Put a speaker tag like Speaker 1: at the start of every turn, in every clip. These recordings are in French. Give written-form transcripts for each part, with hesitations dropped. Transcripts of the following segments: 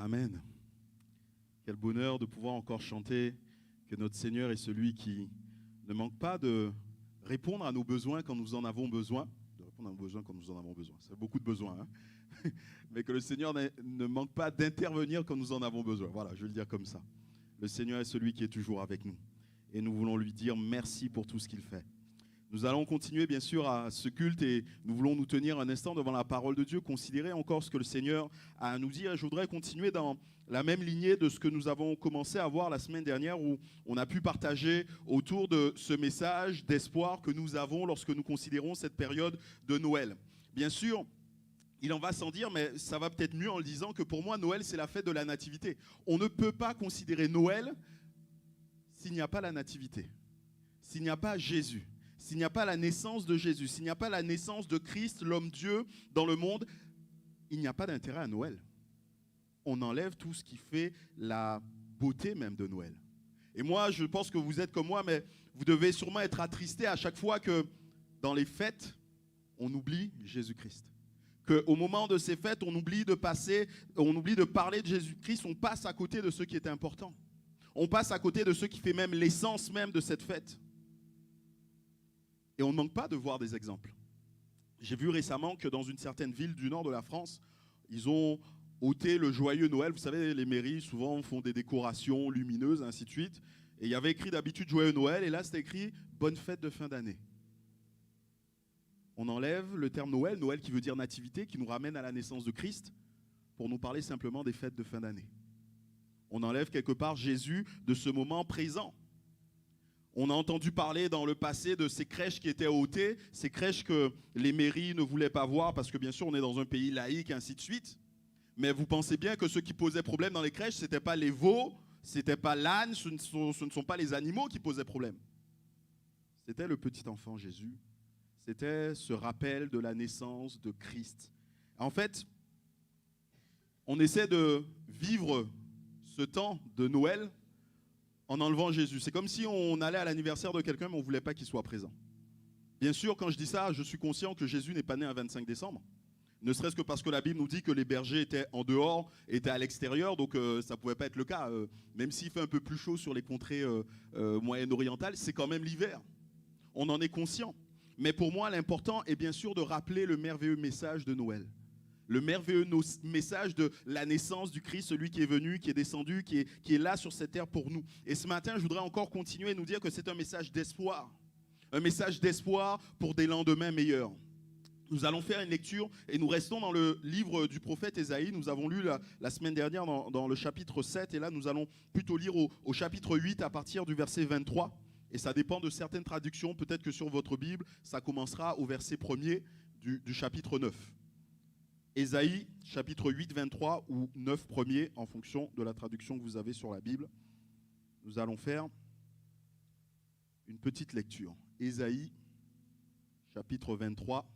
Speaker 1: Amen. Quel bonheur de pouvoir encore chanter que notre Seigneur est celui qui ne manque pas de répondre à nos besoins quand nous en avons besoin. De répondre à nos besoins quand nous en avons besoin. Ça fait beaucoup de besoins, hein. Mais que le Seigneur ne manque pas d'intervenir quand nous en avons besoin. Voilà, je vais le dire comme ça. Le Seigneur est celui qui est toujours avec nous. Et nous voulons lui dire merci pour tout ce qu'il fait. Nous allons continuer bien sûr à ce culte et nous voulons nous tenir un instant devant la parole de Dieu, considérer encore ce que le Seigneur a à nous dire. Et je voudrais continuer dans la même lignée de ce que nous avons commencé à voir la semaine dernière où on a pu partager autour de ce message d'espoir que nous avons lorsque nous considérons cette période de Noël. Bien sûr, il en va sans dire, mais ça va peut-être mieux en le disant que pour moi, Noël, c'est la fête de la nativité. On ne peut pas considérer Noël s'il n'y a pas la nativité, s'il n'y a pas Jésus. S'il n'y a pas la naissance de Jésus, s'il n'y a pas la naissance de Christ, l'homme-dieu, dans le monde, il n'y a pas d'intérêt à Noël. On enlève tout ce qui fait la beauté même de Noël. Et moi, je pense que vous êtes comme moi, mais vous devez sûrement être attristés à chaque fois que dans les fêtes, on oublie Jésus-Christ. Qu'au moment de ces fêtes, on oublie de parler de Jésus-Christ, on passe à côté de ce qui est important. On passe à côté de ce qui fait même l'essence même de cette fête. Et on ne manque pas de voir des exemples. J'ai vu récemment que dans une certaine ville du nord de la France, ils ont ôté le joyeux Noël. Vous savez, les mairies souvent font des décorations lumineuses, ainsi de suite. Et il y avait écrit d'habitude joyeux Noël, et là c'était écrit bonne fête de fin d'année. On enlève le terme Noël, Noël qui veut dire nativité, qui nous ramène à la naissance de Christ, pour nous parler simplement des fêtes de fin d'année. On enlève quelque part Jésus de ce moment présent. On a entendu parler dans le passé de ces crèches qui étaient ôtées, ces crèches que les mairies ne voulaient pas voir parce que bien sûr on est dans un pays laïque et ainsi de suite. Mais vous pensez bien que ce qui posait problème dans les crèches, ce n'était pas les veaux, ce n'était pas l'âne, ce ne sont pas les animaux qui posaient problème. C'était le petit enfant Jésus. C'était ce rappel de la naissance de Christ. En fait, on essaie de vivre ce temps de Noël en enlevant Jésus. C'est comme si on allait à l'anniversaire de quelqu'un, mais on ne voulait pas qu'il soit présent. Bien sûr, quand je dis ça, je suis conscient que Jésus n'est pas né un 25 décembre. Ne serait-ce que parce que la Bible nous dit que les bergers étaient en dehors, étaient à l'extérieur, donc ça ne pouvait pas être le cas. Même s'il fait un peu plus chaud sur les contrées moyen-orientales, c'est quand même l'hiver. On en est conscient. Mais pour moi, l'important est bien sûr de rappeler le merveilleux message de Noël. Le merveilleux message de la naissance du Christ, celui qui est venu, qui est descendu, qui est là sur cette terre pour nous. Et ce matin, je voudrais encore continuer et nous dire que c'est un message d'espoir. Un message d'espoir pour des lendemains meilleurs. Nous allons faire une lecture et nous restons dans le livre du prophète Ésaïe. Nous avons lu la semaine dernière dans le chapitre 7 et là nous allons plutôt lire au chapitre 8 à partir du verset 23. Et ça dépend de certaines traductions. Peut-être que sur votre Bible, ça commencera au verset 1er du chapitre 9. Ésaïe, chapitre 8, 23 ou 9 premiers, en fonction de la traduction que vous avez sur la Bible. Nous allons faire une petite lecture. Ésaïe, chapitre 23.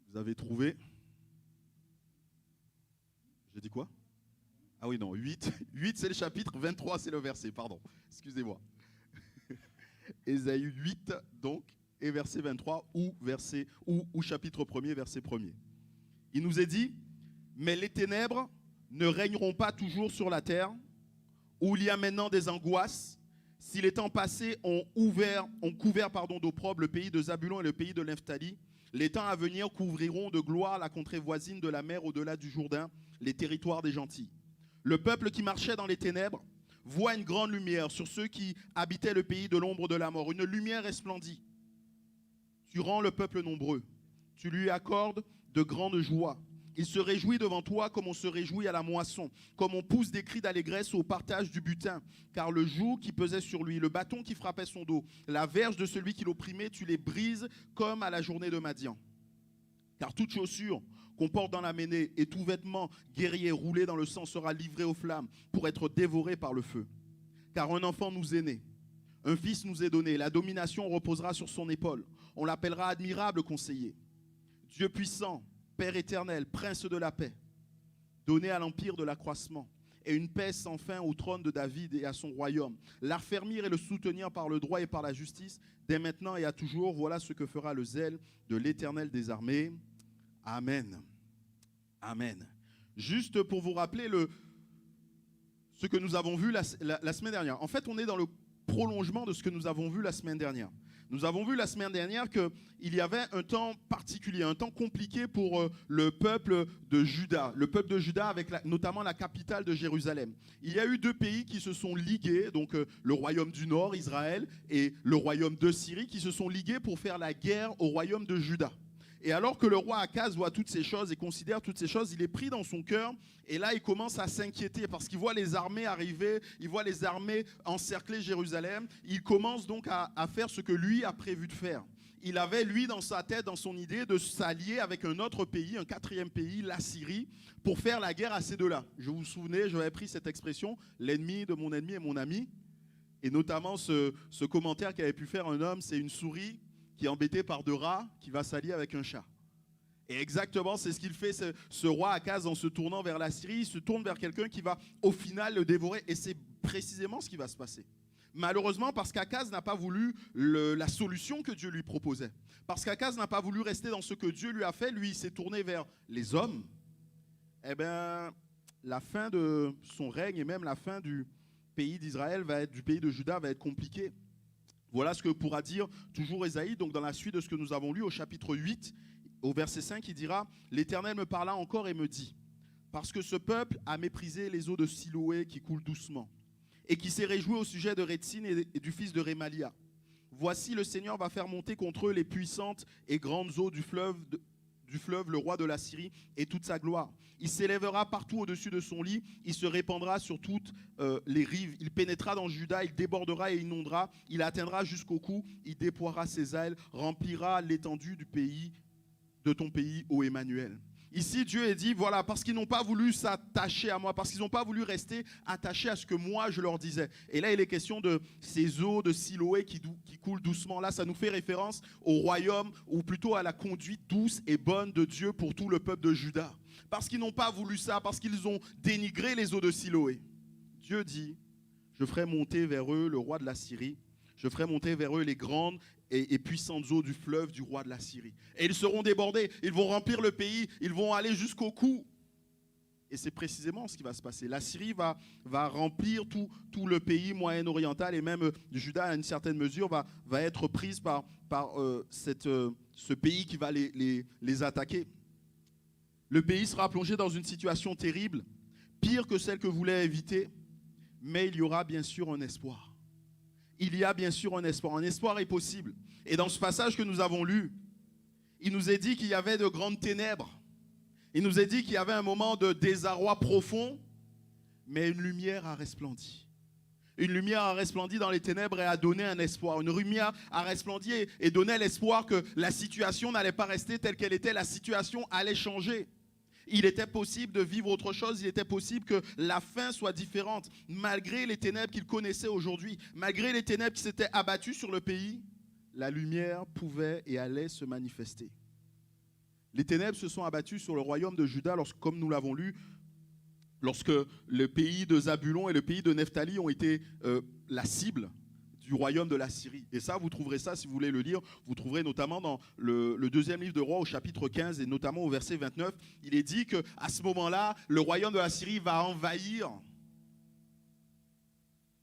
Speaker 1: Vous avez trouvé? J'ai dit quoi? Ah oui, non, 8. 8, c'est le chapitre, 23, c'est le verset, pardon. Excusez-moi. Ésaïe 8, donc. Et verset 23 ou chapitre 1er, verset 1er. Il nous est dit, mais les ténèbres ne régneront pas toujours sur la terre, où il y a maintenant des angoisses. Si les temps passés ont couvert d'opprobre le pays de Zabulon et le pays de Nephtali, les temps à venir couvriront de gloire la contrée voisine de la mer au-delà du Jourdain, les territoires des gentils. Le peuple qui marchait dans les ténèbres voit une grande lumière sur ceux qui habitaient le pays de l'ombre de la mort. Une lumière resplendit. Tu rends le peuple nombreux, tu lui accordes de grandes joies. Il se réjouit devant toi comme on se réjouit à la moisson, comme on pousse des cris d'allégresse au partage du butin. Car le joug qui pesait sur lui, le bâton qui frappait son dos, la verge de celui qui l'opprimait, tu les brises comme à la journée de Madian. Car toute chaussure qu'on porte dans la mêlée et tout vêtement guerrier roulé dans le sang sera livré aux flammes pour être dévoré par le feu. Car un enfant nous est né. Un fils nous est donné, la domination reposera sur son épaule. On l'appellera admirable conseiller, Dieu puissant, Père éternel, prince de la paix, donné à l'empire de l'accroissement, et une paix sans fin au trône de David et à son royaume. L'affermir et le soutenir par le droit et par la justice, dès maintenant et à toujours. Voilà ce que fera le zèle de l'Éternel des armées. Amen. Amen. Juste pour vous rappeler ce que nous avons vu la semaine dernière. En fait, on est dans le prolongement de ce que nous avons vu la semaine dernière. Nous avons vu la semaine dernière qu'il y avait un temps particulier, un temps compliqué pour le peuple de Juda. Le peuple de Juda avec notamment la capitale de Jérusalem. Il y a eu deux pays qui se sont ligués, donc le royaume du Nord, Israël, et le royaume de Syrie, qui se sont ligués pour faire la guerre au royaume de Juda. Et alors que le roi Akaz voit toutes ces choses et considère toutes ces choses, il est pris dans son cœur. Et là, il commence à s'inquiéter parce qu'il voit les armées arriver, il voit les armées encercler Jérusalem. Il commence donc à faire ce que lui a prévu de faire. Il avait, lui, dans sa tête, dans son idée, de s'allier avec un autre pays, un quatrième pays, la Syrie, pour faire la guerre à ces deux-là. Je vous souvenez, j'avais pris cette expression, l'ennemi de mon ennemi est mon ami. Et notamment ce commentaire qu'avait pu faire un homme, c'est une souris qui est embêté par deux rats, qui va s'allier avec un chat. Et exactement, c'est ce qu'il fait, ce roi Akaz, en se tournant vers la Syrie. Il se tourne vers quelqu'un qui va au final le dévorer. Et c'est précisément ce qui va se passer. Malheureusement, parce qu'Akaz n'a pas voulu la solution que Dieu lui proposait. Parce qu'Akaz n'a pas voulu rester dans ce que Dieu lui a fait. Lui, il s'est tourné vers les hommes. Eh bien, la fin de son règne et même la fin du pays d'Israël, du pays de Juda, va être compliquée. Voilà ce que pourra dire toujours Ésaïe, donc dans la suite de ce que nous avons lu au chapitre 8, au verset 5, il dira « L'Éternel me parla encore et me dit, parce que ce peuple a méprisé les eaux de Siloé qui coulent doucement, et qui s'est réjoui au sujet de Rétsin et du fils de Rémalia. Voici le Seigneur va faire monter contre eux les puissantes et grandes eaux du fleuve, le roi de la Syrie, et toute sa gloire. Il s'élèvera partout au-dessus de son lit, il se répandra sur toutes les rives, il pénétrera dans Juda, il débordera et inondera, il atteindra jusqu'au cou, il déploiera ses ailes, remplira l'étendue du pays, de ton pays, ô Emmanuel. » Ici, Dieu est dit, voilà, parce qu'ils n'ont pas voulu s'attacher à moi, parce qu'ils n'ont pas voulu rester attachés à ce que moi je leur disais. Et là, il est question de ces eaux de Siloé qui coulent doucement. Là, ça nous fait référence au royaume, ou plutôt à la conduite douce et bonne de Dieu pour tout le peuple de Juda. Parce qu'ils n'ont pas voulu ça, parce qu'ils ont dénigré les eaux de Siloé. Dieu dit, je ferai monter vers eux le roi de la Syrie, je ferai monter vers eux les grandes et puissantes eaux du fleuve du roi de la Syrie. Et ils seront débordés, ils vont remplir le pays, ils vont aller jusqu'au cou. Et c'est précisément ce qui va se passer. La Syrie va remplir tout le pays moyen-oriental et même Juda, à une certaine mesure, va être prise par ce pays qui va les attaquer. Le pays sera plongé dans une situation terrible, pire que celle que voulait éviter, mais il y aura bien sûr un espoir. Il y a bien sûr un espoir. Un espoir est possible. Et dans ce passage que nous avons lu, il nous est dit qu'il y avait de grandes ténèbres. Il nous est dit qu'il y avait un moment de désarroi profond, mais une lumière a resplendi. Une lumière a resplendi dans les ténèbres et a donné un espoir. Une lumière a resplendi et donné l'espoir que la situation n'allait pas rester telle qu'elle était. La situation allait changer. Il était possible de vivre autre chose, il était possible que la fin soit différente. Malgré les ténèbres qu'il connaissait aujourd'hui, malgré les ténèbres qui s'étaient abattues sur le pays, la lumière pouvait et allait se manifester. Les ténèbres se sont abattues sur le royaume de Juda, comme nous l'avons lu, lorsque le pays de Zabulon et le pays de Nephtali ont été la cible du royaume de la Syrie. Et ça, vous trouverez ça, si vous voulez le lire, vous trouverez notamment dans le deuxième livre de Rois au chapitre 15 et notamment au verset 29, il est dit qu'à ce moment-là, le royaume de la Syrie va envahir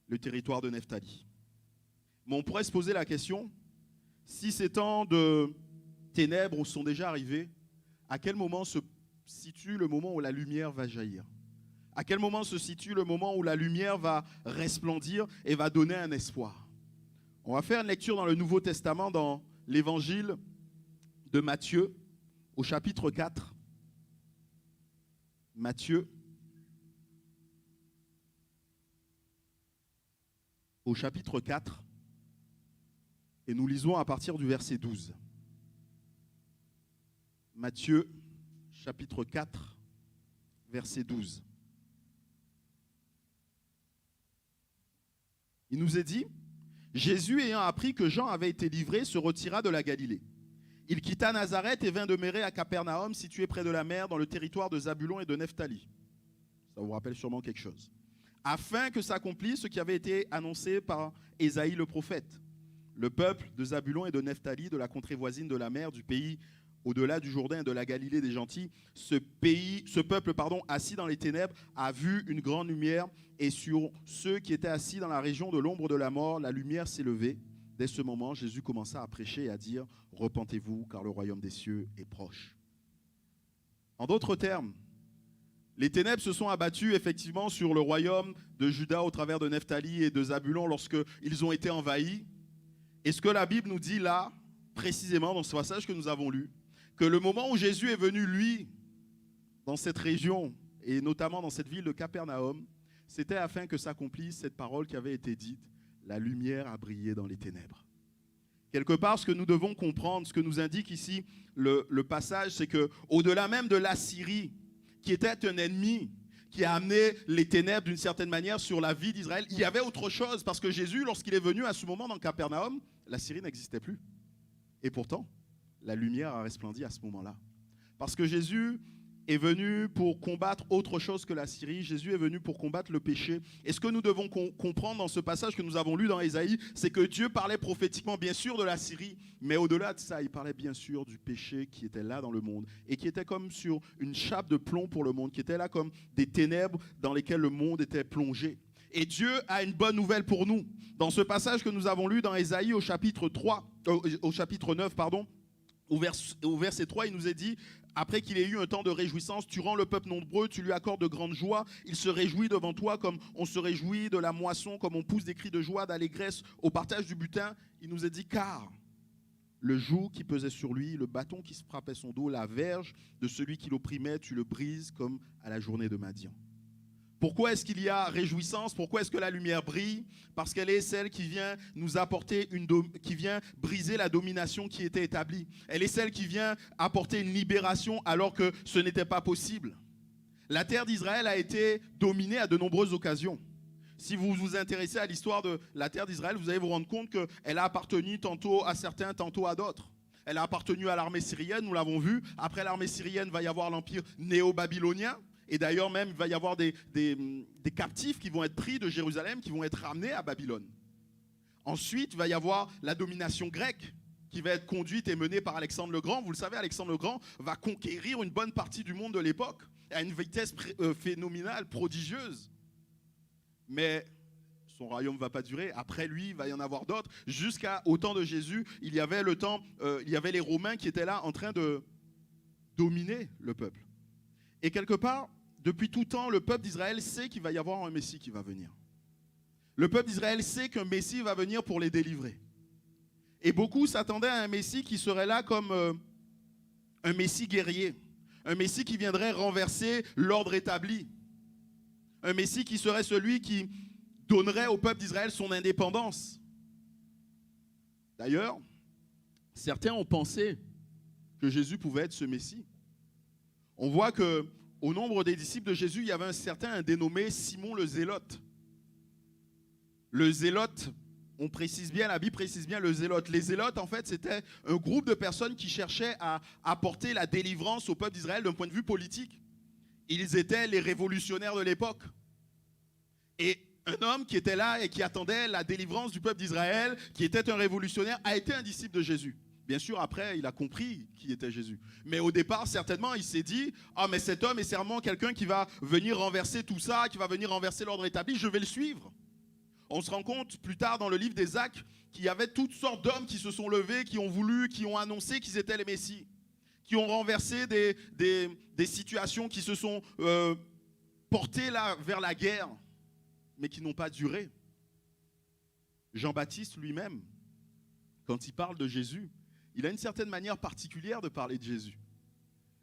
Speaker 1: le territoire de Nephtali. Mais on pourrait se poser la question, si ces temps de ténèbres sont déjà arrivés, à quel moment se situe le moment où la lumière va jaillir? À quel moment se situe le moment où la lumière va resplendir et va donner un espoir? On va faire une lecture dans le Nouveau Testament, dans l'évangile de Matthieu, au chapitre 4. Matthieu, au chapitre 4, et nous lisons à partir du verset 12. Matthieu, chapitre 4, verset 12. Il nous est dit, Jésus ayant appris que Jean avait été livré, se retira de la Galilée. Il quitta Nazareth et vint demeurer à Capernaum, situé près de la mer, dans le territoire de Zabulon et de Nephtali. Ça vous rappelle sûrement quelque chose. Afin que s'accomplisse ce qui avait été annoncé par Ésaïe le prophète. Le peuple de Zabulon et de Nephtali, de la contrée voisine de la mer, du pays au-delà du Jourdain et de la Galilée des gentils, ce peuple, assis dans les ténèbres, a vu une grande lumière, et sur ceux qui étaient assis dans la région de l'ombre de la mort, la lumière s'est levée. Dès ce moment, Jésus commença à prêcher et à dire « Repentez-vous, car le royaume des cieux est proche. » En d'autres termes, les ténèbres se sont abattues effectivement sur le royaume de Juda au travers de Nephtali et de Zabulon lorsqu'ils ont été envahis. Et ce que la Bible nous dit là, précisément dans ce passage que nous avons lu, que le moment où Jésus est venu, lui, dans cette région, et notamment dans cette ville de Capernaum, c'était afin que s'accomplisse cette parole qui avait été dite, la lumière a brillé dans les ténèbres. Quelque part, ce que nous devons comprendre, ce que nous indique ici le passage, c'est qu'au-delà même de l'Assyrie, qui était un ennemi, qui a amené les ténèbres d'une certaine manière sur la vie d'Israël, il y avait autre chose, parce que Jésus, lorsqu'il est venu à ce moment dans Capernaum, la Syrie n'existait plus. Et pourtant, la lumière a resplendi à ce moment-là. Parce que Jésus est venu pour combattre autre chose que la Syrie. Jésus est venu pour combattre le péché. Et ce que nous devons comprendre dans ce passage que nous avons lu dans Ésaïe, c'est que Dieu parlait prophétiquement bien sûr de la Syrie, mais au-delà de ça, il parlait bien sûr du péché qui était là dans le monde et qui était comme sur une chape de plomb pour le monde, qui était là comme des ténèbres dans lesquelles le monde était plongé. Et Dieu a une bonne nouvelle pour nous. Dans ce passage que nous avons lu dans Ésaïe au chapitre 9, au verset 3, il nous est dit, après qu'il ait eu un temps de réjouissance, tu rends le peuple nombreux, tu lui accordes de grandes joies, il se réjouit devant toi comme on se réjouit de la moisson, comme on pousse des cris de joie, d'allégresse au partage du butin. Il nous est dit, car le joug qui pesait sur lui, le bâton qui se frappait son dos, la verge de celui qui l'opprimait, tu le brises comme à la journée de Madian. Pourquoi est-ce qu'il y a réjouissance? Pourquoi est-ce que la lumière brille? Parce qu'elle est celle qui vient nous apporter qui vient briser la domination qui était établie. Elle est celle qui vient apporter une libération alors que ce n'était pas possible. La terre d'Israël a été dominée à de nombreuses occasions. Si vous vous intéressez à l'histoire de la terre d'Israël, vous allez vous rendre compte qu'elle a appartenu tantôt à certains, tantôt à d'autres. Elle a appartenu à l'armée syrienne, nous l'avons vu. Après l'armée syrienne, il va y avoir l'empire néo-babylonien. Et d'ailleurs même, il va y avoir des captifs qui vont être pris de Jérusalem, qui vont être ramenés à Babylone. Ensuite, il va y avoir la domination grecque qui va être conduite et menée par Alexandre le Grand. Vous le savez, Alexandre le Grand va conquérir une bonne partie du monde de l'époque à une vitesse phénoménale, prodigieuse. Mais son royaume ne va pas durer. Après lui, il va y en avoir d'autres. Jusqu'au temps de Jésus, il y avait les Romains qui étaient là en train de dominer le peuple. Et quelque part, depuis tout temps, le peuple d'Israël sait qu'il va y avoir un Messie qui va venir. Le peuple d'Israël sait qu'un Messie va venir pour les délivrer. Et beaucoup s'attendaient à un Messie qui serait là comme un Messie guerrier. Un Messie qui viendrait renverser l'ordre établi. Un Messie qui serait celui qui donnerait au peuple d'Israël son indépendance. D'ailleurs, certains ont pensé que Jésus pouvait être ce Messie. On voit qu'au nombre des disciples de Jésus, il y avait un dénommé Simon le Zélote. Le Zélote, on précise bien, la Bible précise bien le Zélote. Les Zélotes, en fait, c'était un groupe de personnes qui cherchaient à apporter la délivrance au peuple d'Israël d'un point de vue politique. Ils étaient les révolutionnaires de l'époque. Et un homme qui était là et qui attendait la délivrance du peuple d'Israël, qui était un révolutionnaire, a été un disciple de Jésus. Bien sûr, après, il a compris qui était Jésus. Mais au départ, certainement, il s'est dit « Ah, mais cet homme est certainement quelqu'un qui va venir renverser tout ça, qui va venir renverser l'ordre établi, je vais le suivre. » On se rend compte plus tard dans le livre des Actes qu'il y avait toutes sortes d'hommes qui se sont levés, qui ont voulu, qui ont annoncé qu'ils étaient les Messies, qui ont renversé des situations qui se sont portées là, vers la guerre, mais qui n'ont pas duré. Jean-Baptiste lui-même, quand il parle de Jésus, il a une certaine manière particulière de parler de Jésus.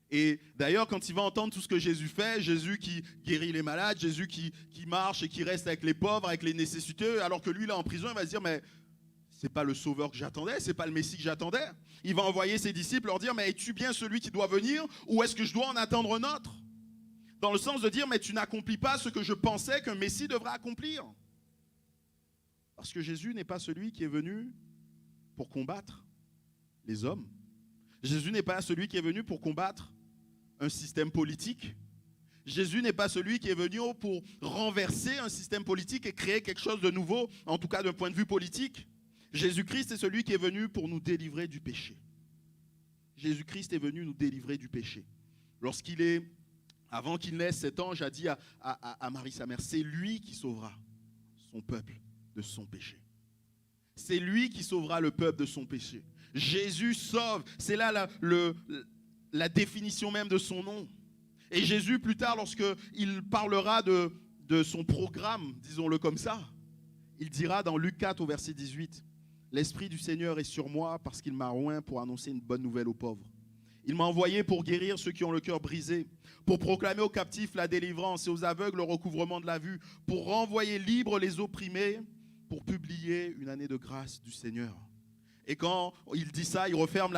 Speaker 1: Et d'ailleurs, quand il va entendre tout ce que Jésus fait, Jésus qui guérit les malades, Jésus qui marche et qui reste avec les pauvres, avec les nécessiteux, alors que lui, là, en prison, il va se dire, mais c'est pas le sauveur que j'attendais, c'est pas le Messie que j'attendais. Il va envoyer ses disciples leur dire, mais es-tu bien celui qui doit venir ou est-ce que je dois en attendre un autre? Dans le sens de dire, mais tu n'accomplis pas ce que je pensais qu'un Messie devrait accomplir. Parce que Jésus n'est pas celui qui est venu pour combattre les hommes. Jésus n'est pas celui qui est venu pour combattre un système politique. Jésus n'est pas celui qui est venu pour renverser un système politique et créer quelque chose de nouveau, en tout cas d'un point de vue politique. Jésus-Christ est celui qui est venu pour nous délivrer du péché. Jésus-Christ est venu nous délivrer du péché. Avant qu'il naisse, cet ange a dit à Marie, sa mère, c'est lui qui sauvera son peuple de son péché. C'est lui qui sauvera le peuple de son péché. Jésus sauve. C'est là la définition même de son nom. Et Jésus, plus tard, lorsqu'il parlera de son programme, disons-le comme ça, il dira dans Luc 4 au verset 18, « L'Esprit du Seigneur est sur moi parce qu'il m'a oint pour annoncer une bonne nouvelle aux pauvres. Il m'a envoyé pour guérir ceux qui ont le cœur brisé, pour proclamer aux captifs la délivrance et aux aveugles le recouvrement de la vue, pour renvoyer libres les opprimés, pour publier une année de grâce du Seigneur. » Et quand il dit ça, il referme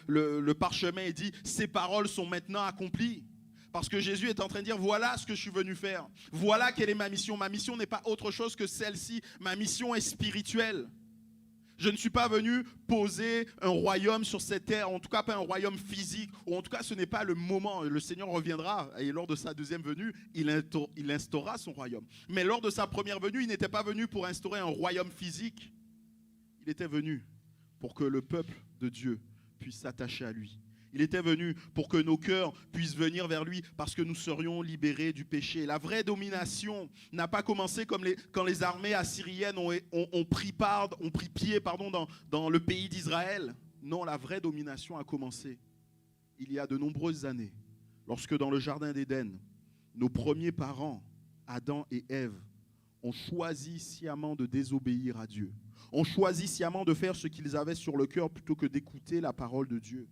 Speaker 1: le parchemin et dit « Ces paroles sont maintenant accomplies. » Parce que Jésus est en train de dire, voilà ce que je suis venu faire. Voilà quelle est ma mission. Ma mission n'est pas autre chose que celle-ci. Ma mission est spirituelle. Je ne suis pas venu poser un royaume sur cette terre, en tout cas pas un royaume physique, ou en tout cas ce n'est pas le moment. Le Seigneur reviendra et lors de sa deuxième venue, il instaurera son royaume. Mais lors de sa première venue, il n'était pas venu pour instaurer un royaume physique. Il était venu pour que le peuple de Dieu puisse s'attacher à lui. Il était venu pour que nos cœurs puissent venir vers lui parce que nous serions libérés du péché. La vraie domination n'a pas commencé comme quand les armées assyriennes ont pris pied dans le pays d'Israël. Non, la vraie domination a commencé il y a de nombreuses années, lorsque dans le jardin d'Éden, nos premiers parents, Adam et Ève, ont choisi sciemment de désobéir à Dieu. Ont choisi sciemment de faire ce qu'ils avaient sur le cœur plutôt que d'écouter la parole de Dieu.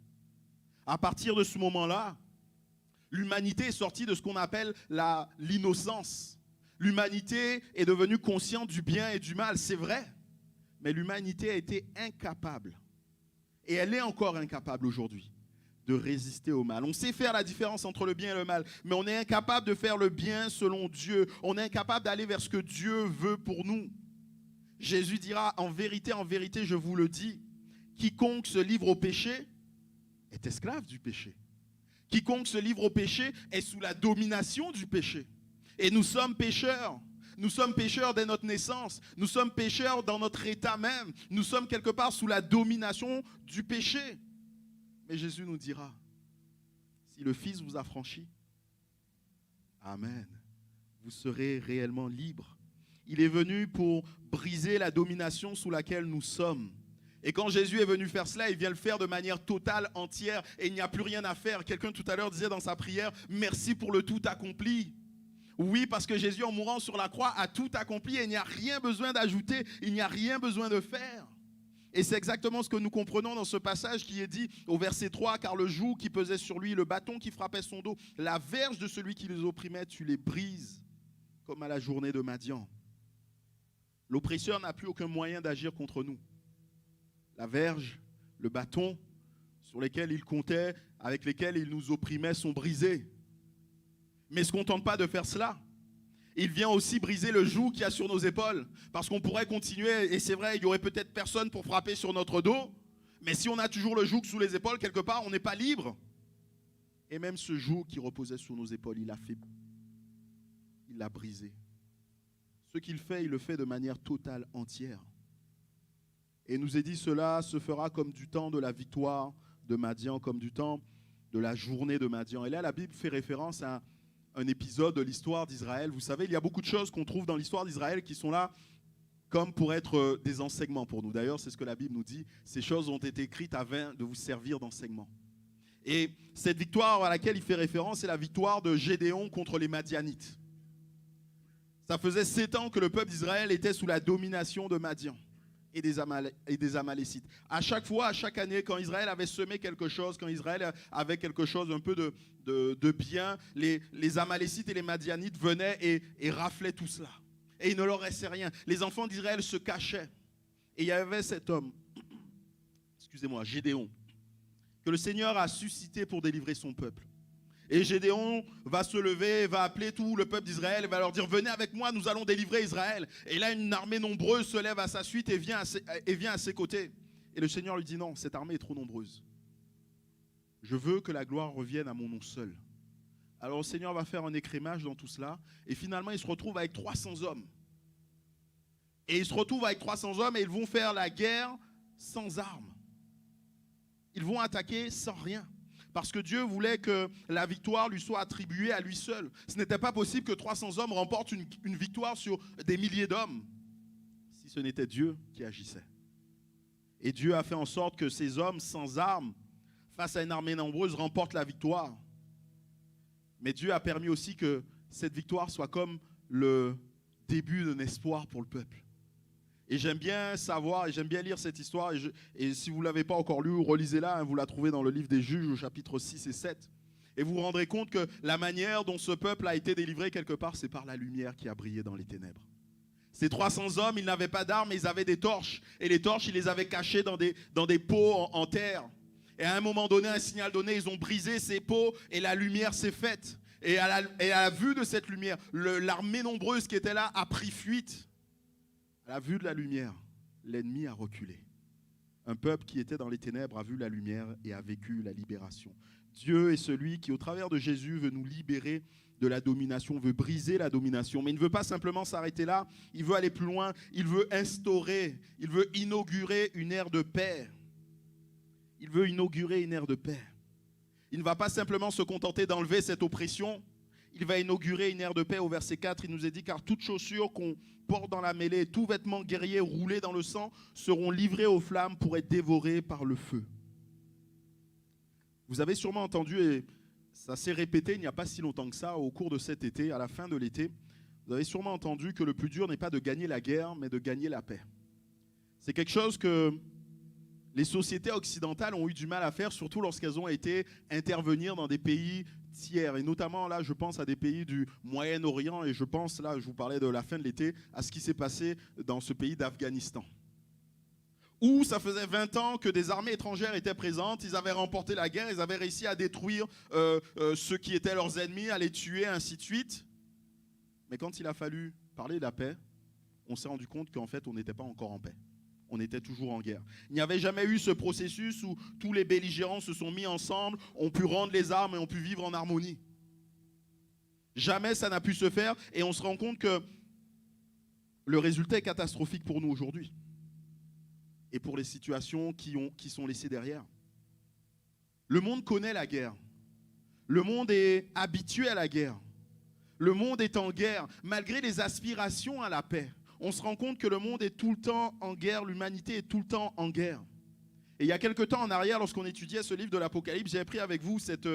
Speaker 1: À partir de ce moment-là, l'humanité est sortie de ce qu'on appelle l'innocence. L'humanité est devenue consciente du bien et du mal, c'est vrai. Mais l'humanité a été incapable, et elle est encore incapable aujourd'hui, de résister au mal. On sait faire la différence entre le bien et le mal, mais on est incapable de faire le bien selon Dieu. On est incapable d'aller vers ce que Dieu veut pour nous. Jésus dira, en vérité, je vous le dis, quiconque se livre au péché est esclave du péché. Quiconque se livre au péché est sous la domination du péché. Et nous sommes pécheurs. Nous sommes pécheurs dès notre naissance. Nous sommes pécheurs dans notre état même. Nous sommes quelque part sous la domination du péché. Mais Jésus nous dira, si le Fils vous affranchit, amen, vous serez réellement libres. Il est venu pour briser la domination sous laquelle nous sommes. Et quand Jésus est venu faire cela, il vient le faire de manière totale, entière, et il n'y a plus rien à faire. Quelqu'un tout à l'heure disait dans sa prière, merci pour le tout accompli. Oui, parce que Jésus, en mourant sur la croix, a tout accompli et il n'y a rien besoin d'ajouter, il n'y a rien besoin de faire. Et c'est exactement ce que nous comprenons dans ce passage qui est dit au verset 3, car le joug qui pesait sur lui, le bâton qui frappait son dos, la verge de celui qui les opprimait, tu les brises, comme à la journée de Madian. L'oppresseur n'a plus aucun moyen d'agir contre nous. La verge, le bâton sur lesquels il comptait, avec lesquels il nous opprimait, sont brisés. Mais il ne se contente pas de faire cela. Il vient aussi briser le joug qu'il y a sur nos épaules. Parce qu'on pourrait continuer, et c'est vrai, il n'y aurait peut-être personne pour frapper sur notre dos. Mais si on a toujours le joug sous les épaules, quelque part, on n'est pas libre. Et même ce joug qui reposait sur nos épaules, il l'a brisé. Ce qu'il fait, il le fait de manière totale, entière. Et il nous est dit, cela se fera comme du temps de la victoire de Madian, comme du temps de la journée de Madian. Et là, la Bible fait référence à un épisode de l'histoire d'Israël. Vous savez, il y a beaucoup de choses qu'on trouve dans l'histoire d'Israël qui sont là comme pour être des enseignements pour nous. D'ailleurs, c'est ce que la Bible nous dit. Ces choses ont été écrites afin de vous servir d'enseignement. Et cette victoire à laquelle il fait référence, c'est la victoire de Gédéon contre les Madianites. Ça faisait 7 ans que le peuple d'Israël était sous la domination de Madian et des Amalécites. À chaque fois, à chaque année, quand Israël avait semé quelque chose, quand Israël avait quelque chose, un peu de bien, les Amalécites et les Madianites venaient et raflaient tout cela. Et il ne leur restait rien. Les enfants d'Israël se cachaient. Et il y avait cet homme, Gédéon, que le Seigneur a suscité pour délivrer son peuple. Et Gédéon va se lever, va appeler tout le peuple d'Israël, et va leur dire, venez avec moi, nous allons délivrer Israël. Et là, une armée nombreuse se lève à sa suite et vient à ses côtés. Et le Seigneur lui dit, non, cette armée est trop nombreuse. Je veux que la gloire revienne à mon nom seul. Alors le Seigneur va faire un écrémage dans tout cela. Et finalement, il se retrouve avec 300 hommes. Et ils se retrouvent avec 300 hommes et ils vont faire la guerre sans armes. Ils ils vont attaquer sans rien. Parce que Dieu voulait que la victoire lui soit attribuée à lui seul. Ce n'était pas possible que 300 hommes remportent une victoire sur des milliers d'hommes, si ce n'était Dieu qui agissait. Et Dieu a fait en sorte que ces hommes sans armes, face à une armée nombreuse, remportent la victoire. Mais Dieu a permis aussi que cette victoire soit comme le début d'un espoir pour le peuple. Et j'aime bien savoir, et j'aime bien lire cette histoire, et si vous ne l'avez pas encore lue, relisez-la, vous la trouvez dans le livre des Juges au chapitre 6 et 7. Et vous vous rendrez compte que la manière dont ce peuple a été délivré quelque part, c'est par la lumière qui a brillé dans les ténèbres. Ces 300 hommes, ils n'avaient pas d'armes, mais ils avaient des torches. Et les torches, ils les avaient cachées dans des pots en terre. Et à un moment donné, un signal donné, ils ont brisé ces pots et la lumière s'est faite. Et à la vue de cette lumière, l'armée nombreuse qui était là a pris fuite. À la vue de la lumière, l'ennemi a reculé. Un peuple qui était dans les ténèbres a vu la lumière et a vécu la libération. Dieu est celui qui, au travers de Jésus, veut nous libérer de la domination, veut briser la domination. Mais il ne veut pas simplement s'arrêter là, il veut aller plus loin, il veut instaurer, il veut inaugurer une ère de paix. Il veut inaugurer une ère de paix. Il ne va pas simplement se contenter d'enlever cette oppression, il va inaugurer une ère de paix. Au verset 4, il nous est dit « Car toute chaussure qu'on porte dans la mêlée, tout vêtement guerrier roulé dans le sang seront livrés aux flammes pour être dévorés par le feu. » Vous avez sûrement entendu, et ça s'est répété il n'y a pas si longtemps que ça, au cours de cet été, à la fin de l'été, vous avez sûrement entendu que le plus dur n'est pas de gagner la guerre, mais de gagner la paix. C'est quelque chose que les sociétés occidentales ont eu du mal à faire, surtout lorsqu'elles ont été intervenir dans des pays tiers. Et notamment, là, je pense à des pays du Moyen-Orient, et je pense, là, je vous parlais de la fin de l'été, à ce qui s'est passé dans ce pays d'Afghanistan. Où ça faisait 20 ans que des armées étrangères étaient présentes, ils avaient remporté la guerre, ils avaient réussi à détruire ceux qui étaient leurs ennemis, à les tuer, ainsi de suite. Mais quand il a fallu parler de la paix, on s'est rendu compte qu'en fait, on n'était pas encore en paix. On était toujours en guerre. Il n'y avait jamais eu ce processus où tous les belligérants se sont mis ensemble, ont pu rendre les armes et ont pu vivre en harmonie. Jamais ça n'a pu se faire, et on se rend compte que le résultat est catastrophique pour nous aujourd'hui. Et pour les situations qui sont laissées derrière. Le monde connaît la guerre. Le monde est habitué à la guerre. Le monde est en guerre, malgré les aspirations à la paix. On se rend compte que le monde est tout le temps en guerre, l'humanité est tout le temps en guerre. Et il y a quelque temps en arrière, lorsqu'on étudiait ce livre de l'Apocalypse, j'ai pris avec vous cette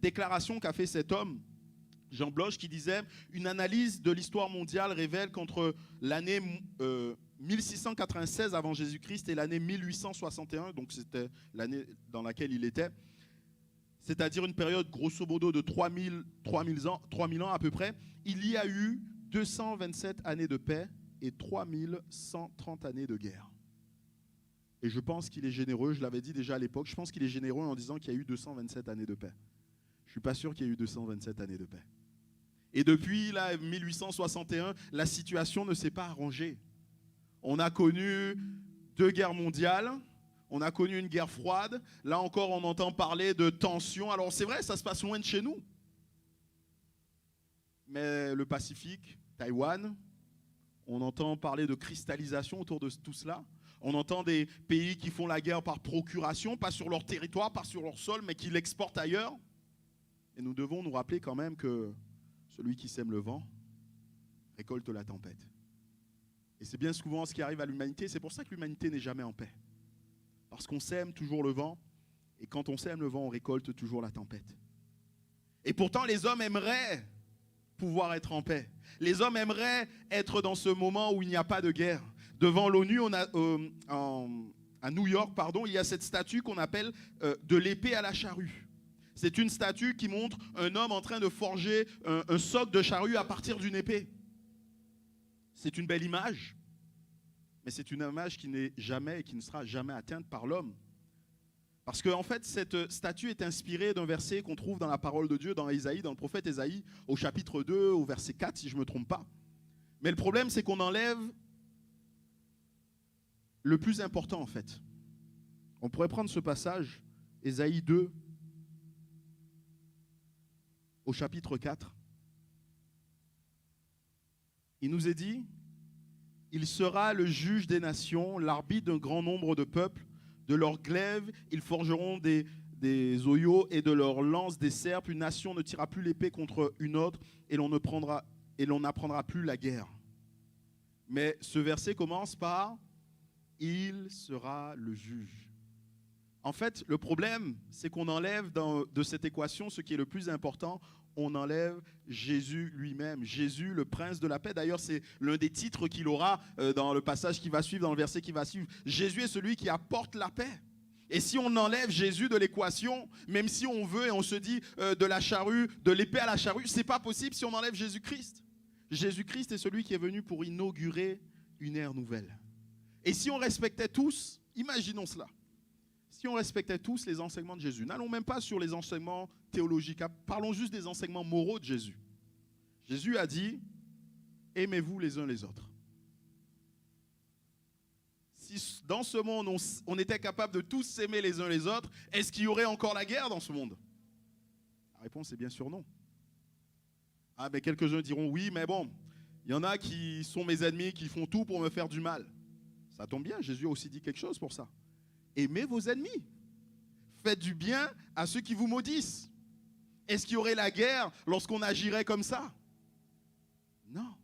Speaker 1: déclaration qu'a fait cet homme, Jean Bloch, qui disait « Une analyse de l'histoire mondiale révèle qu'entre l'année 1696 avant Jésus-Christ et l'année 1861, donc c'était l'année dans laquelle il était, c'est-à-dire une période grosso modo de 3000 ans à peu près, il y a eu 227 années de paix et 3130 années de guerre. » Et je pense qu'il est généreux, je l'avais dit déjà à l'époque, je pense qu'il est généreux en disant qu'il y a eu 227 années de paix. Je ne suis pas sûr qu'il y ait eu 227 années de paix. Et depuis là, 1861, la situation ne s'est pas arrangée. On a connu 2 guerres mondiales, on a connu une guerre froide. Là encore, on entend parler de tensions. Alors c'est vrai, ça se passe loin de chez nous. Mais le Pacifique, Taïwan, on entend parler de cristallisation autour de tout cela. On entend des pays qui font la guerre par procuration, pas sur leur territoire, pas sur leur sol, mais qui l'exportent ailleurs. Et nous devons nous rappeler quand même que celui qui sème le vent récolte la tempête. Et c'est bien souvent ce qui arrive à l'humanité. C'est pour ça que l'humanité n'est jamais en paix. Parce qu'on sème toujours le vent, et quand on sème le vent, on récolte toujours la tempête. Et pourtant, les hommes aimeraient pouvoir être en paix. Les hommes aimeraient être dans ce moment où il n'y a pas de guerre. Devant l'ONU, à New York, il y a cette statue qu'on appelle de l'épée à la charrue. C'est une statue qui montre un homme en train de forger un soc de charrue à partir d'une épée. C'est une belle image, mais c'est une image qui n'est jamais et qui ne sera jamais atteinte par l'homme. Parce qu'en fait, cette statue est inspirée d'un verset qu'on trouve dans la parole de Dieu, dans Ésaïe, dans le prophète Ésaïe, au chapitre 2, au verset 4, si je ne me trompe pas. Mais le problème, c'est qu'on enlève le plus important, en fait. On pourrait prendre ce passage, Ésaïe 2, au chapitre 4. Il nous est dit « Il sera le juge des nations, l'arbitre d'un grand nombre de peuples. De leur glaive, ils forgeront des oyaux et de leur lance des serpes. Une nation ne tirera plus l'épée contre une autre et l'on n'apprendra plus la guerre. Mais ce verset commence par « Il sera le juge ». En fait, le problème, c'est qu'on enlève de cette équation ce qui est le plus important. On enlève Jésus lui-même, Jésus le prince de la paix. D'ailleurs, c'est l'un des titres qu'il aura dans le passage qui va suivre, dans le verset qui va suivre. Jésus est celui qui apporte la paix. Et si on enlève Jésus de l'équation, même si on veut et on se dit de la charrue, de l'épée à la charrue, c'est pas possible si on enlève Jésus-Christ. Jésus-Christ est celui qui est venu pour inaugurer une ère nouvelle. Et si on respectait tous, imaginons cela, si on respectait tous les enseignements de Jésus, n'allons même pas sur les enseignements théologiques, parlons juste des enseignements moraux de Jésus. Jésus a dit, aimez-vous les uns les autres. Si dans ce monde, on était capable de tous s'aimer les uns les autres, est-ce qu'il y aurait encore la guerre dans ce monde? La réponse est bien sûr non. Ah, mais quelques-uns diront oui, mais bon, il y en a qui sont mes ennemis, qui font tout pour me faire du mal. Ça tombe bien, Jésus a aussi dit quelque chose pour ça. Aimez vos ennemis. Faites du bien à ceux qui vous maudissent. Est-ce qu'il y aurait la guerre lorsqu'on agirait comme ça? Non.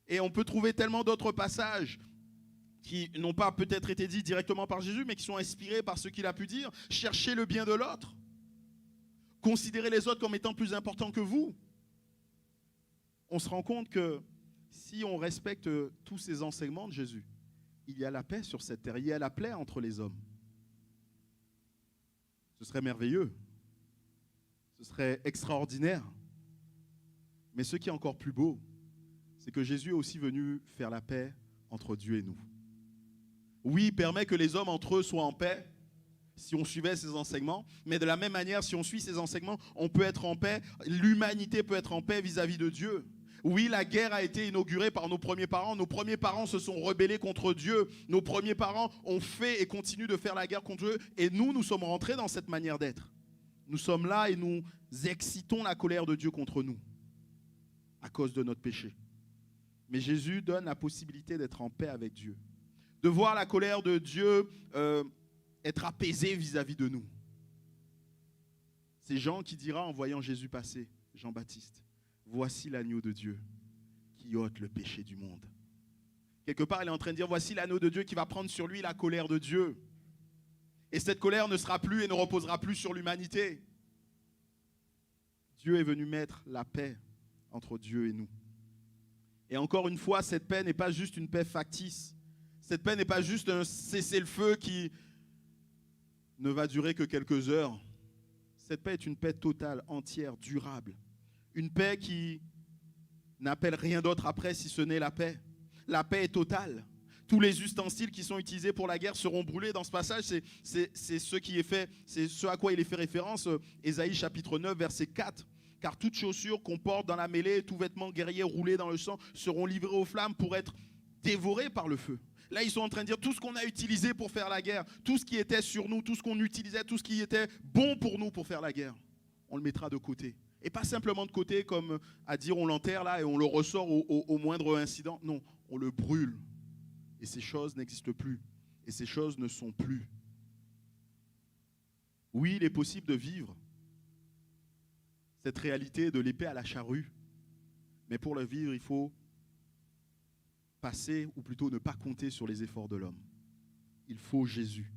Speaker 1: Et on peut trouver tellement d'autres passages qui n'ont pas peut-être été dits directement par Jésus, mais qui sont inspirés par ce qu'il a pu dire. Cherchez le bien de l'autre. Considérez les autres comme étant plus importants que vous. On se rend compte que si on respecte tous ces enseignements de Jésus, il y a la paix sur cette terre, il y a la paix entre les hommes. Ce serait merveilleux. Ce serait extraordinaire. Mais ce qui est encore plus beau, c'est que Jésus est aussi venu faire la paix entre Dieu et nous. Oui, il permet que les hommes entre eux soient en paix, si on suivait ses enseignements, mais de la même manière, si on suit ses enseignements, on peut être en paix, l'humanité peut être en paix vis-à-vis de Dieu. Oui, la guerre a été inaugurée par nos premiers parents. Nos premiers parents se sont rebellés contre Dieu. Nos premiers parents ont fait et continuent de faire la guerre contre Dieu. Et nous sommes rentrés dans cette manière d'être. Nous sommes là et nous excitons la colère de Dieu contre nous à cause de notre péché. Mais Jésus donne la possibilité d'être en paix avec Dieu, de voir la colère de Dieu être apaisée vis-à-vis de nous. C'est Jean qui dira en voyant Jésus passer, Jean-Baptiste, voici l'agneau de Dieu qui ôte le péché du monde. Quelque part, il est en train de dire, voici l'agneau de Dieu qui va prendre sur lui la colère de Dieu. Et cette colère ne sera plus et ne reposera plus sur l'humanité. Dieu est venu mettre la paix entre Dieu et nous. Et encore une fois, cette paix n'est pas juste une paix factice. Cette paix n'est pas juste un cessez-le-feu qui ne va durer que quelques heures. Cette paix est une paix totale, entière, durable. Une paix qui n'appelle rien d'autre après si ce n'est la paix. La paix est totale. Tous les ustensiles qui sont utilisés pour la guerre seront brûlés dans ce passage. C'est ce à quoi il est fait référence. Ésaïe chapitre 9, verset 4. Car toute chaussure qu'on porte dans la mêlée et tout vêtement guerrier roulé dans le sang seront livrés aux flammes pour être dévorés par le feu. Là, ils sont en train de dire tout ce qu'on a utilisé pour faire la guerre, tout ce qui était sur nous, tout ce qu'on utilisait, tout ce qui était bon pour nous pour faire la guerre, on le mettra de côté. Et pas simplement de côté comme à dire on l'enterre là et on le ressort au moindre incident. Non, on le brûle. Et ces choses n'existent plus. Et ces choses ne sont plus. Oui, il est possible de vivre cette réalité de l'épée à la charrue. Mais pour le vivre, il faut passer, ou plutôt ne pas compter sur les efforts de l'homme. Il faut Jésus.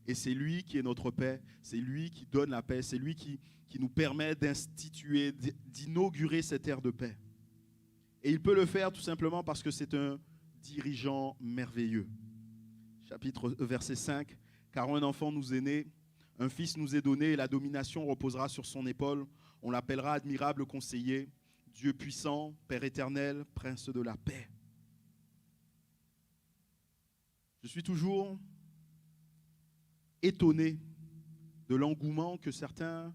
Speaker 1: Et c'est lui qui est notre paix, c'est lui qui donne la paix, c'est lui qui nous permet d'instituer, d'inaugurer cette ère de paix. Et il peut le faire tout simplement parce que c'est un dirigeant merveilleux. Verset 5, « Car un enfant nous est né, un fils nous est donné, et la domination reposera sur son épaule. On l'appellera admirable conseiller, Dieu puissant, Père éternel, prince de la paix. » Je suis toujours étonné de l'engouement que certaines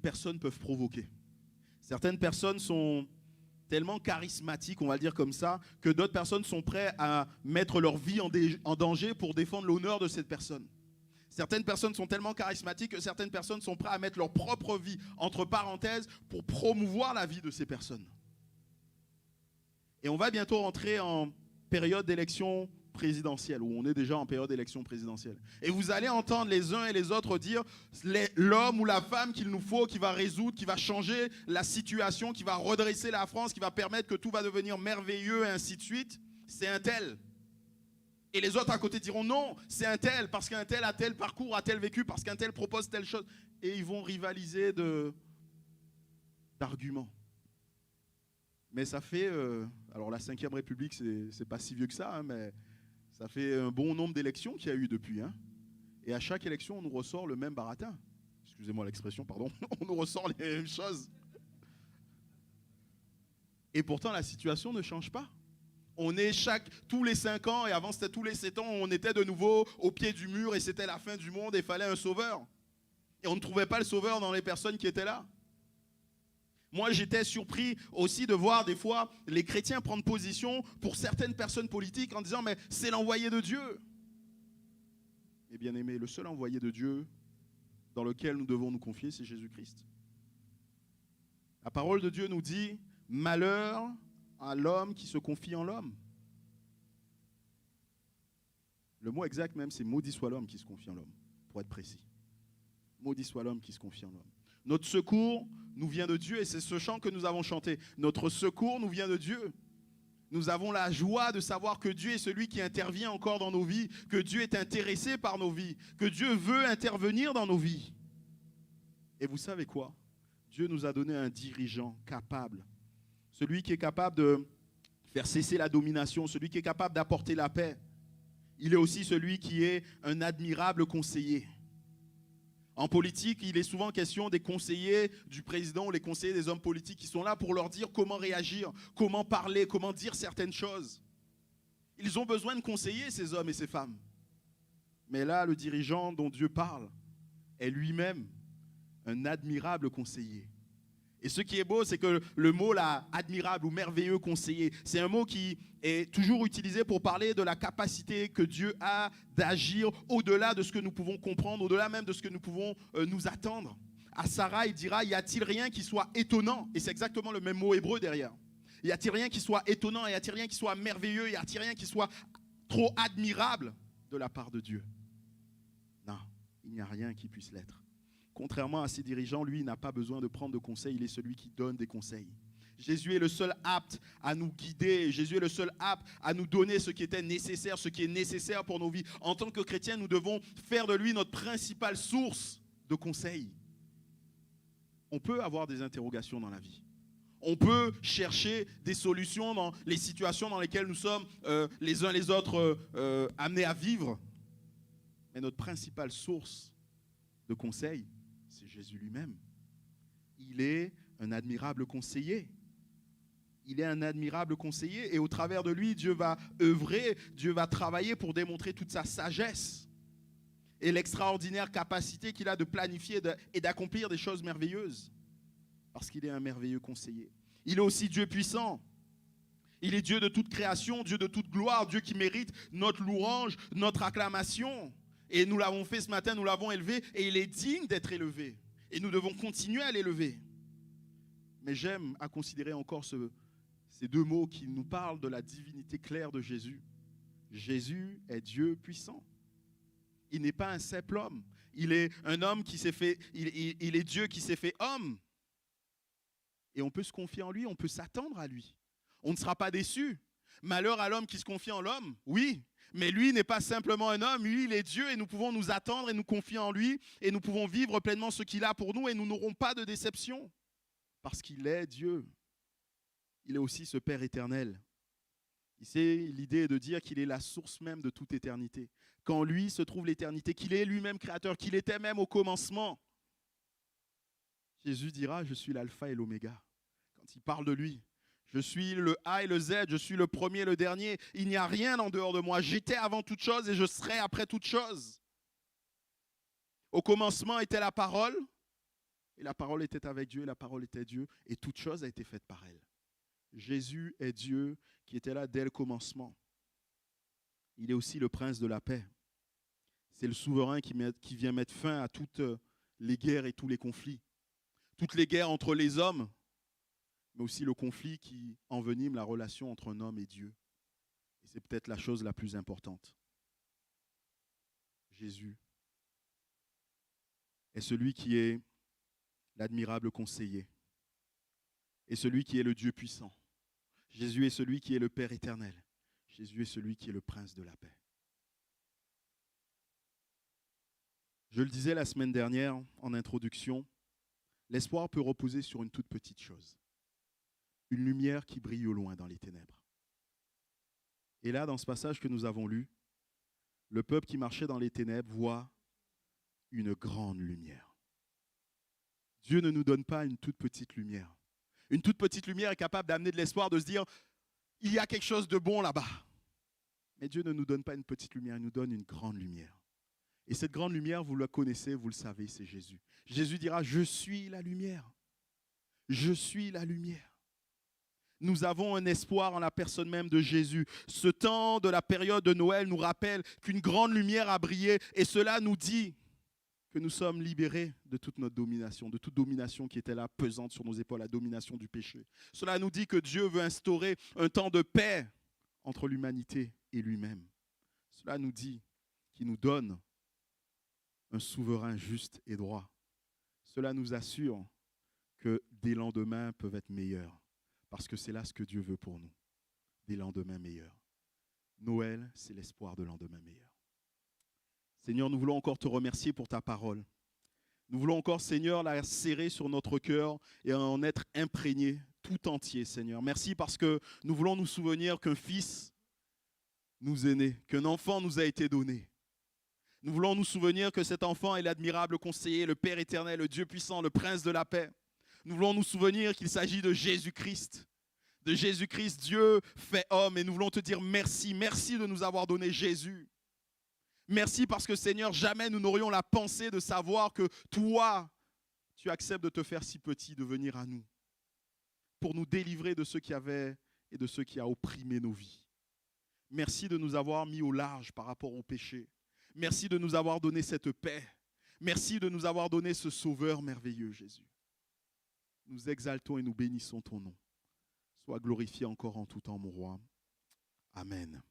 Speaker 1: personnes peuvent provoquer. Certaines personnes sont tellement charismatiques, on va le dire comme ça, que d'autres personnes sont prêtes à mettre leur vie en danger pour défendre l'honneur de cette personne. Certaines personnes sont tellement charismatiques que certaines personnes sont prêtes à mettre leur propre vie entre parenthèses pour promouvoir la vie de ces personnes. Et on va bientôt rentrer en période d'élection présidentielle, où on est déjà en période d'élection présidentielle. Et vous allez entendre les uns et les autres dire l'homme ou la femme qu'il nous faut, qui va résoudre, qui va changer la situation, qui va redresser la France, qui va permettre que tout va devenir merveilleux et ainsi de suite, c'est un tel. Et les autres à côté diront non, c'est un tel, parce qu'un tel a tel parcours, a tel vécu, parce qu'un tel propose telle chose. Et ils vont rivaliser d'arguments. Mais ça fait, alors la 5e République, c'est pas si vieux que ça, hein, mais ça fait un bon nombre d'élections qu'il y a eu depuis. Hein. Et à chaque élection, on nous ressort le même baratin. Excusez-moi l'expression, pardon. On nous ressort les mêmes choses. Et pourtant, la situation ne change pas. On est tous les 5 ans, et avant c'était tous les 7 ans, on était de nouveau au pied du mur et c'était la fin du monde et il fallait un sauveur. Et on ne trouvait pas le sauveur dans les personnes qui étaient là. Moi, j'étais surpris aussi de voir des fois les chrétiens prendre position pour certaines personnes politiques en disant « mais c'est l'envoyé de Dieu ». Et bien aimé, le seul envoyé de Dieu dans lequel nous devons nous confier, c'est Jésus-Christ. La parole de Dieu nous dit « malheur à l'homme qui se confie en l'homme ». Le mot exact même, c'est « maudit soit l'homme qui se confie en l'homme », pour être précis. Maudit soit l'homme qui se confie en l'homme. Notre secours nous vient de Dieu et c'est ce chant que nous avons chanté. Notre secours nous vient de Dieu. Nous avons la joie de savoir que Dieu est celui qui intervient encore dans nos vies, que Dieu est intéressé par nos vies, que Dieu veut intervenir dans nos vies. Et vous savez quoi? Dieu nous a donné un dirigeant capable. Celui qui est capable de faire cesser la domination, celui qui est capable d'apporter la paix. Il est aussi celui qui est un admirable conseiller. En politique, il est souvent question des conseillers du président ou les conseillers des hommes politiques qui sont là pour leur dire comment réagir, comment parler, comment dire certaines choses. Ils ont besoin de conseiller, ces hommes et ces femmes. Mais là, le dirigeant dont Dieu parle est lui-même un admirable conseiller. Et ce qui est beau, c'est que le mot là, admirable ou merveilleux conseiller, c'est un mot qui est toujours utilisé pour parler de la capacité que Dieu a d'agir au-delà de ce que nous pouvons comprendre, au-delà même de ce que nous pouvons nous attendre. À Sarah, il dira, y a-t-il rien qui soit étonnant? Et c'est exactement le même mot hébreu derrière. Y a-t-il rien qui soit étonnant? Y a-t-il rien qui soit merveilleux? Y a-t-il rien qui soit trop admirable de la part de Dieu? Non, il n'y a rien qui puisse l'être. Contrairement à ses dirigeants, lui, il n'a pas besoin de prendre de conseils, il est celui qui donne des conseils. Jésus est le seul apte à nous guider, Jésus est le seul apte à nous donner ce qui était nécessaire, ce qui est nécessaire pour nos vies. En tant que chrétiens, nous devons faire de lui notre principale source de conseils. On peut avoir des interrogations dans la vie. On peut chercher des solutions dans les situations dans lesquelles nous sommes les uns les autres amenés à vivre. Mais notre principale source de conseils, c'est Jésus lui-même. Il est un admirable conseiller. Il est un admirable conseiller et au travers de lui, Dieu va œuvrer, Dieu va travailler pour démontrer toute sa sagesse et l'extraordinaire capacité qu'il a de planifier et d'accomplir des choses merveilleuses. Parce qu'il est un merveilleux conseiller. Il est aussi Dieu puissant. Il est Dieu de toute création, Dieu de toute gloire, Dieu qui mérite notre louange, notre acclamation. Et nous l'avons fait ce matin, nous l'avons élevé, et il est digne d'être élevé. Et nous devons continuer à l'élever. Mais j'aime à considérer encore ces deux mots qui nous parlent de la divinité claire de Jésus. Jésus est Dieu puissant. Il n'est pas un simple homme. Il est un homme qui s'est fait, il est Dieu qui s'est fait homme. Et on peut se confier en lui, on peut s'attendre à lui. On ne sera pas déçu. Malheur à l'homme qui se confie en l'homme, oui. Mais lui n'est pas simplement un homme, lui il est Dieu et nous pouvons nous attendre et nous confier en lui et nous pouvons vivre pleinement ce qu'il a pour nous et nous n'aurons pas de déception parce qu'il est Dieu. Il est aussi ce Père éternel. L'idée est de dire qu'il est la source même de toute éternité. Qu'en lui se trouve l'éternité, qu'il est lui-même créateur, qu'il était même au commencement. Jésus dira, je suis l'alpha et l'oméga. Quand il parle de lui, je suis le A et le Z, je suis le premier et le dernier. Il n'y a rien en dehors de moi. J'étais avant toute chose et je serai après toute chose. Au commencement était la parole, et la parole était avec Dieu, et la parole était Dieu, et toute chose a été faite par elle. Jésus est Dieu qui était là dès le commencement. Il est aussi le prince de la paix. C'est le souverain qui vient mettre fin à toutes les guerres et tous les conflits. Toutes les guerres entre les hommes, mais aussi le conflit qui envenime la relation entre un homme et Dieu. Et c'est peut-être la chose la plus importante. Jésus est celui qui est l'admirable conseiller et celui qui est le Dieu puissant. Jésus est celui qui est le Père éternel. Jésus est celui qui est le Prince de la paix. Je le disais la semaine dernière en introduction, l'espoir peut reposer sur une toute petite chose. Une lumière qui brille au loin dans les ténèbres. Et là, dans ce passage que nous avons lu, le peuple qui marchait dans les ténèbres voit une grande lumière. Dieu ne nous donne pas une toute petite lumière. Une toute petite lumière est capable d'amener de l'espoir, de se dire, il y a quelque chose de bon là-bas. Mais Dieu ne nous donne pas une petite lumière, il nous donne une grande lumière. Et cette grande lumière, vous la connaissez, vous le savez, c'est Jésus. Jésus dira, je suis la lumière. Je suis la lumière. Nous avons un espoir en la personne même de Jésus. Ce temps de la période de Noël nous rappelle qu'une grande lumière a brillé et cela nous dit que nous sommes libérés de toute notre domination, de toute domination qui était là pesante sur nos épaules, la domination du péché. Cela nous dit que Dieu veut instaurer un temps de paix entre l'humanité et lui-même. Cela nous dit qu'il nous donne un souverain juste et droit. Cela nous assure que des lendemains peuvent être meilleurs. Parce que c'est là ce que Dieu veut pour nous, des lendemains meilleurs. Noël, c'est l'espoir de lendemains meilleurs. Seigneur, nous voulons encore te remercier pour ta parole. Nous voulons encore, Seigneur, la serrer sur notre cœur et en être imprégnés tout entier, Seigneur. Merci parce que nous voulons nous souvenir qu'un fils nous est né, qu'un enfant nous a été donné. Nous voulons nous souvenir que cet enfant est l'admirable conseiller, le Père éternel, le Dieu puissant, le Prince de la paix. Nous voulons nous souvenir qu'il s'agit de Jésus-Christ. De Jésus-Christ, Dieu fait homme. Et nous voulons te dire merci. Merci de nous avoir donné Jésus. Merci parce que Seigneur, jamais nous n'aurions la pensée de savoir que toi, tu acceptes de te faire si petit, de venir à nous. Pour nous délivrer de ceux qui avaient et de ceux qui a opprimé nos vies. Merci de nous avoir mis au large par rapport au péché. Merci de nous avoir donné cette paix. Merci de nous avoir donné ce sauveur merveilleux, Jésus. Nous exaltons et nous bénissons ton nom. Sois glorifié encore en tout temps, mon roi. Amen.